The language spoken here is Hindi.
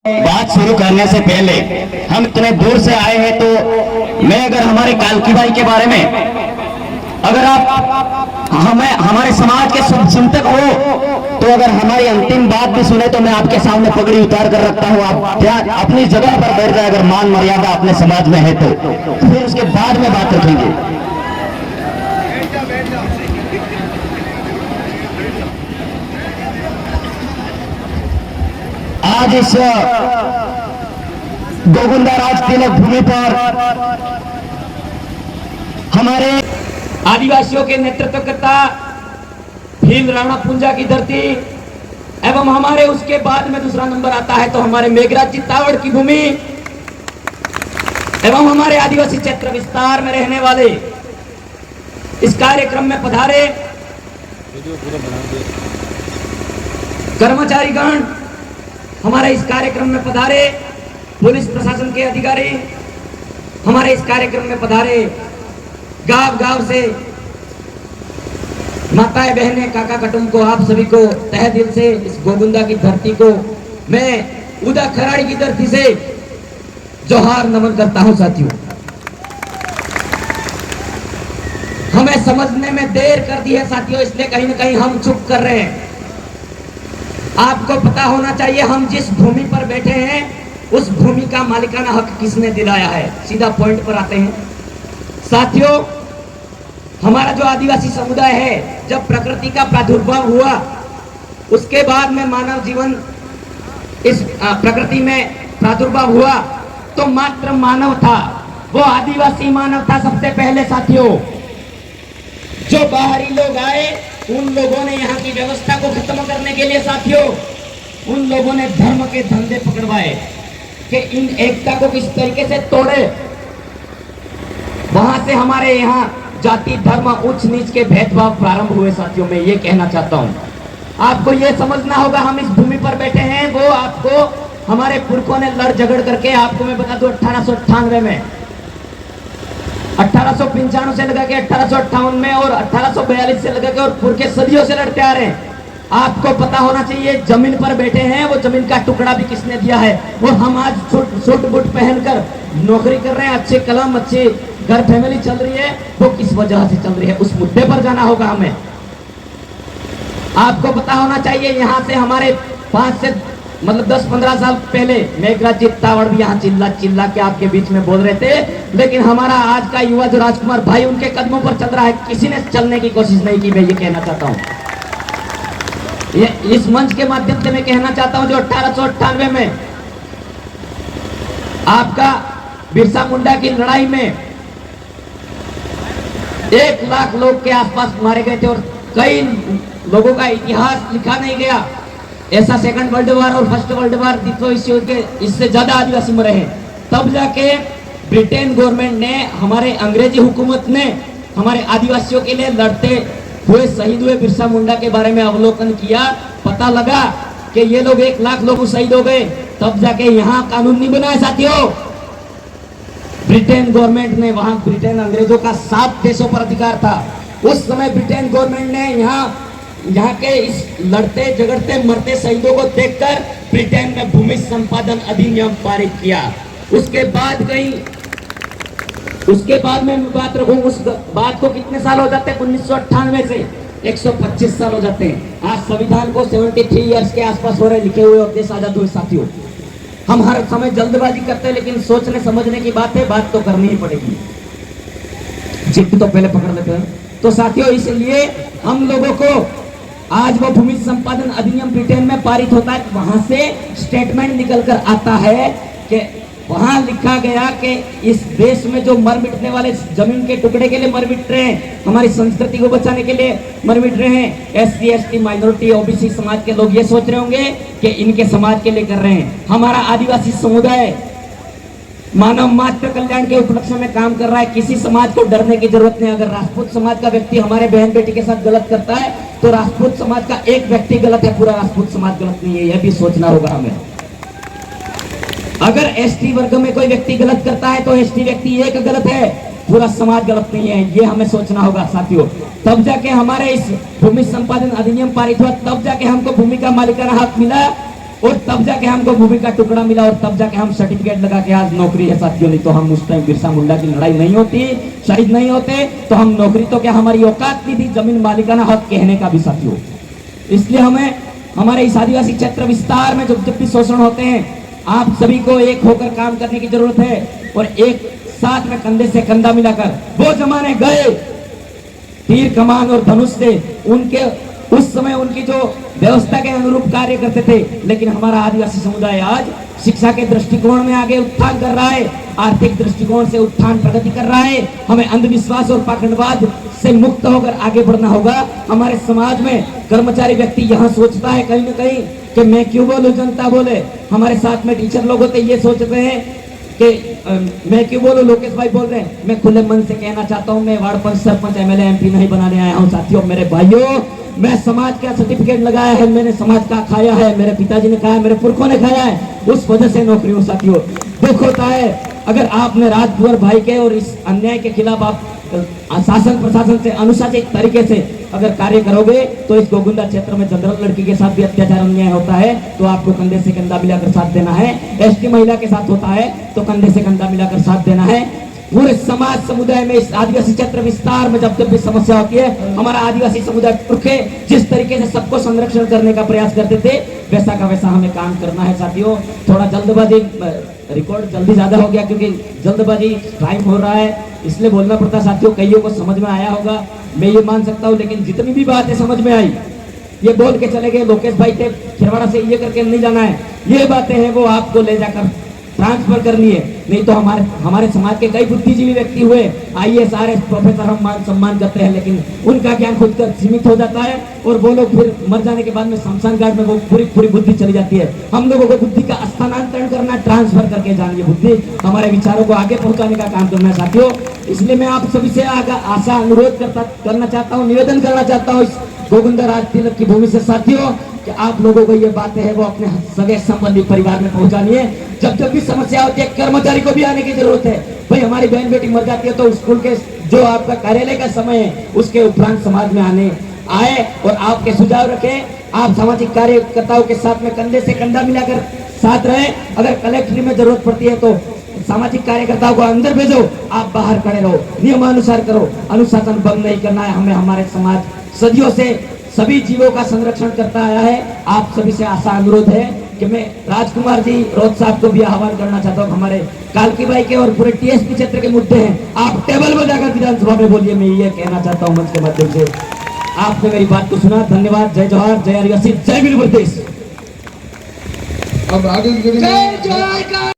बात शुरू करने से पहले हम इतने दूर से आए हैं तो मैं अगर हमारे कालकी भाई के बारे में अगर आप हमारे समाज के चिंतक हो तो अगर हमारी अंतिम बात भी सुने तो मैं आपके सामने पगड़ी उतार कर रखता हूं। आप ध्यान अपनी जगह पर बैठ जाए, अगर मान मर्यादा अपने समाज में है तो फिर उसके बाद में बात रखेंगे। आज इस गोविंदा राज तिलक भूमि पर हमारे आदिवासियों के नेतृत्वकर्ता भील राणा पुंजा की धरती एवं हमारे उसके बाद में दूसरा नंबर आता है तो हमारे मेघराज चित्तावड़ की भूमि एवं हमारे आदिवासी क्षेत्र विस्तार में रहने वाले इस कार्यक्रम में पधारे कर्मचारीगण, हमारे इस कार्यक्रम में पधारे पुलिस प्रशासन के अधिकारी, हमारे इस कार्यक्रम में पधारे गांव गांव से माताएं बहनें काका कटुम को, आप सभी को तहे दिल से इस गोविंदा की धरती को मैं उदा खराड़ी की धरती से जोहार नमन करता हूं। साथियों, हमें समझने में देर कर दी है साथियों, इसलिए कहीं ना कहीं हम चुप कर रहे हैं। आपको पता होना चाहिए हम जिस भूमि पर बैठे हैं उस भूमि का मालिकाना हक किसने दिलाया है। सीधा पॉइंट पर आते हैं साथियों। हमारा जो आदिवासी समुदाय है, जब प्रकृति का प्रादुर्भाव हुआ उसके बाद में मानव जीवन इस प्रकृति में प्रादुर्भाव हुआ तो मात्र मानव था, वो आदिवासी मानव था सबसे पहले। साथियों, जो बाहरी लोग आए उन लोगों ने यहाँ की व्यवस्था को खत्म करने के लिए साथियों उन लोगों ने धर्म के धंधे पकड़वाए कि इन एकता को किस तरीके से तोड़े। वहां से हमारे यहाँ जाति धर्म उच्च नीच के भेदभाव प्रारंभ हुए। साथियों, मैं ये कहना चाहता हूँ, आपको ये समझना होगा हम इस भूमि पर बैठे हैं, वो आपको हमारे पुरखों ने लड़ झगड़ करके, आपको मैं बता दूं 1898 में 1895 से लगा के 1858 में और 1842 से लगा के और पुरखे सदियों से लड़ते आ रहे हैं। आपको पता होना चाहिए जमीन पर बैठे हैं, वो जमीन का टुकड़ा भी किसने दिया है। और हम आज सूट बूट पहनकर नौकरी कर रहे हैं, अच्छे कलम अच्छे घर फैमिली चल रही है, वो किस वजह से चल रही है, उस मुद्दे पर जाना होगा हमें। आपको पता होना चाहिए यहाँ से हमारे 5 से 10-15 साल पहले मेघराज चित्तावड़ भी यहाँ चिल्ला चिल्ला के आपके बीच में बोल रहे थे, लेकिन हमारा आज का युवा जो राजकुमार भाई उनके कदमों पर चल रहा है, किसी ने चलने की कोशिश नहीं की। मैं ये कहना चाहता हूँ, ये इस मंच के माध्यम से मैं कहना चाहता हूँ, जो 1898 में आपका बिरसा मुंडा की लड़ाई में 1 लाख लोग के आसपास मारे गए थे और कई लोगों का इतिहास लिखा नहीं गया। ऐसा सेकंड वर्ल्ड वॉर और फर्स्ट वर्ल्ड वॉर द्वितीय विश्व युद्ध के इससे ज्यादा आदिवासी मरे हैं। तब जाके ब्रिटेन गवर्नमेंट ने, हमारे अंग्रेजी हुकूमत ने हमारे आदिवासियों के लिए लड़ते हुए शहीद हुए बिरसा मुंडा के बारे में अवलोकन किया। पता लगा कि ये लोग 1 लाख लोग शहीद हो गए। तब जाके यहाँ कानून नहीं बनाया साथियों। ब्रिटेन गवर्नमेंट ने, वहां ब्रिटेन अंग्रेजों का 7 देशों पर अधिकार था। उस समय ब्रिटेन गवर्नमेंट ने यहाँ के इस लड़ते झगड़ते मरते शहीदों को देखकर ब्रिटेन में भूमि संपादन अधिनियम पारित किया। उसके बाद में बात रखूं, उस बात को कितने साल हो जाते हैं, 1998 से 125 साल हो जाते हैं। आज संविधान को 73 इयर्स के आसपास हो रहे लिखे हुए और देश आजाद हुए। साथियों, हम हर समय जल्दबाजी करते हैं, लेकिन सोचने समझने की बात है, बात तो करनी ही पड़ेगी। जिद तो पहले पकड़ लेते हैं। तो साथियों, इसलिए हम लोगों को आज वो भूमि संपादन अधिनियम ब्रिटेन में पारित होता है, वहां से स्टेटमेंट निकल कर आता है कि वहां लिखा गया कि इस देश में जो मर मिटने वाले जमीन के टुकड़े के लिए मर मिट रहे हैं, हमारी संस्कृति को बचाने के लिए मर मिट रहे हैं, SC ST माइनॉरिटी OBC समाज के लोग ये सोच रहे होंगे कि इनके समाज के लिए कर रहे हैं। हमारा आदिवासी समुदाय मानव मात्र कल्याण के उपलक्ष्य में काम कर रहा है। किसी समाज को डरने की जरूरत नहीं। अगर राजपूत समाज का व्यक्ति हमारे बहन बेटी के साथ गलत करता है तो राजपूत समाज का एक व्यक्ति गलत है, पूरा राजपूत समाज गलत नहीं है, यह भी सोचना होगा हमें। अगर ST वर्ग में कोई व्यक्ति गलत करता है तो ST व्यक्ति एक गलत है, पूरा समाज गलत नहीं है, ये हमें सोचना होगा साथियों। तब जाके हमारे इस भूमि संपादन अधिनियम पारित हुआ, तब जाके हमको भूमि का मालिकाना हक मिला। और तब जाके हमको भूमि का टुकड़ा मिला और तब जाके हम सर्टिफिकेट लगा के आज नौकरी है साथियों। नहीं तो हम उस टाइम बिरसा मुंडा की लड़ाई नहीं होती, शहीद नहीं होते तो हम नौकरी तो क्या हमारी औकात नहीं थी जमीन मालिकाना हक कहने का भी साथियों। इसलिए हमें हमारे इस आदिवासी क्षेत्र विस्तार में जब भी शोषण होते हैं आप सभी को एक होकर काम करने की जरूरत है और एक साथ में कंधे से कंधा मिलाकर। वो जमाने गए तीर कमान और धनुष से, उनके उस समय उनकी जो व्यवस्था के अनुरूप कार्य करते थे, लेकिन हमारा आदिवासी समुदाय आज शिक्षा के दृष्टिकोण में आगे उत्थान कर रहा है, आर्थिक दृष्टिकोण से उत्थान प्रगति कर रहा है। हमें अंधविश्वास और पाखंडवाद से मुक्त होकर आगे बढ़ना होगा। हमारे समाज में कर्मचारी व्यक्ति यहाँ सोचता है कहीं न कहीं कि मैं क्यों बोलूं जनता बोले। हमारे साथ में टीचर लोग होते ये सोचते हैं कि मैं क्यों बोलूं, लोकेश भाई बोल रहे हैं। मैं खुले मन से कहना चाहता हूं मैं वार्ड पंच सरपंच एमएलए एमपी नहीं बनाने आया हूं साथियों। मेरे भाइयों मैं समाज का सर्टिफिकेट लगाया है, मैंने समाज का खाया है, मेरे पिताजी ने खाया, मेरे पुरखों ने खाया है, उस वजह से नौकरी हो साथियों। दुख होता है अगर आपने राजकुंवर भाई के और इस अन्याय के खिलाफ आप शासन प्रशासन से अनुशासित तरीके से अगर कार्य करोगे तो इस गोगुंडा क्षेत्र में जनरल लड़की के साथ भी अत्याचार अन्याय होता है तो आपको कंधे से कंधा मिलाकर साथ देना है। एसटी महिला के साथ होता है तो कंधे से कंधा मिलाकर साथ देना है। पूरे समाज समुदाय में इस आदिवासी क्षेत्र विस्तार में जब भी समस्या होती है हमारा आदिवासी समुदाय पुरखे जिस तरीके से सबको संरक्षण करने का प्रयास करते थे वैसा का वैसा हमें काम करना है साथियों। थोड़ा जल्दबाजी, रिकॉर्ड जल्दी ज्यादा हो गया क्योंकि जल्दबाजी टाइम हो रहा है इसलिए बोलना पड़ता साथियों। कईयों को समझ में आया होगा मैं ये मान सकता हूँ, लेकिन जितनी भी बातें समझ में आई ये बोल के चले गए लोकेश भाई थे खिरवाड़ा से ये करके नहीं जाना है, ये बातें हैं वो आपको ले जाकर ट्रांसफर करनी है। नहीं तो हमारे समाज के कई बुद्धिजीवी व्यक्ति हुए आईएएस आरएस प्रोफेसर हम मान सम्मान करते हैं, लेकिन उनका ज्ञान खुद का सीमित हो जाता है और वो लोग फिर मर जाने के बाद में शमशान घाट में वो पूरी बुद्धि चली जाती है। हम लोगों को बुद्धि का स्थानांतरण करना, ट्रांसफर करके जानिए बुद्धि, हमारे विचारों को आगे पहुंचाने का काम करना है साथियों। इसलिए मैं आप सभी से आशा अनुरोध करना चाहता हूँ, निवेदन करना चाहता हूँ इस गोविंदा राज तिलक की भूमि से साथियों कि आप लोगों को ये बातें हैं वो अपने सगे संबंधी परिवार में पहुंचानी है। जब भी समस्या होती है कर्मचारी को भी आने की जरूरत है। भाई हमारी बहन बेटी मर जाती है तो स्कूल के जो आपका कार्यालय का समय है उसके उपरांत समाज में आए और आपके सुझाव रखें। आप सामाजिक कार्यकर्ताओं के साथ में कंधे से कंधा मिलाकर साथ रहे। अगर कलेक्ट्री में जरूरत पड़ती है तो सामाजिक कार्यकर्ताओं को अंदर भेजो, आप बाहर खड़े रहो, नियमानुसार करो, अनुशासन भंग नहीं करना है। हमें हमारे समाज सदियों से सभी जीवों का संरक्षण करता आया है। आप सभी से आशा अनुरोध है कि मैं राजकुमार जी रोज साहब को भी आह्वान करना चाहता हूँ। हमारे कालकी भाई के और पूरे टीएसपी क्षेत्र के मुद्दे हैं, आप टेबल में जाकर विधानसभा में बोलिए। मैं ये कहना चाहता हूँ मंच के माध्यम से। आपने मेरी बात को सुना, धन्यवाद। जय जोहार, जय आदिवासी, जय वीर प्रदेश। अब आगे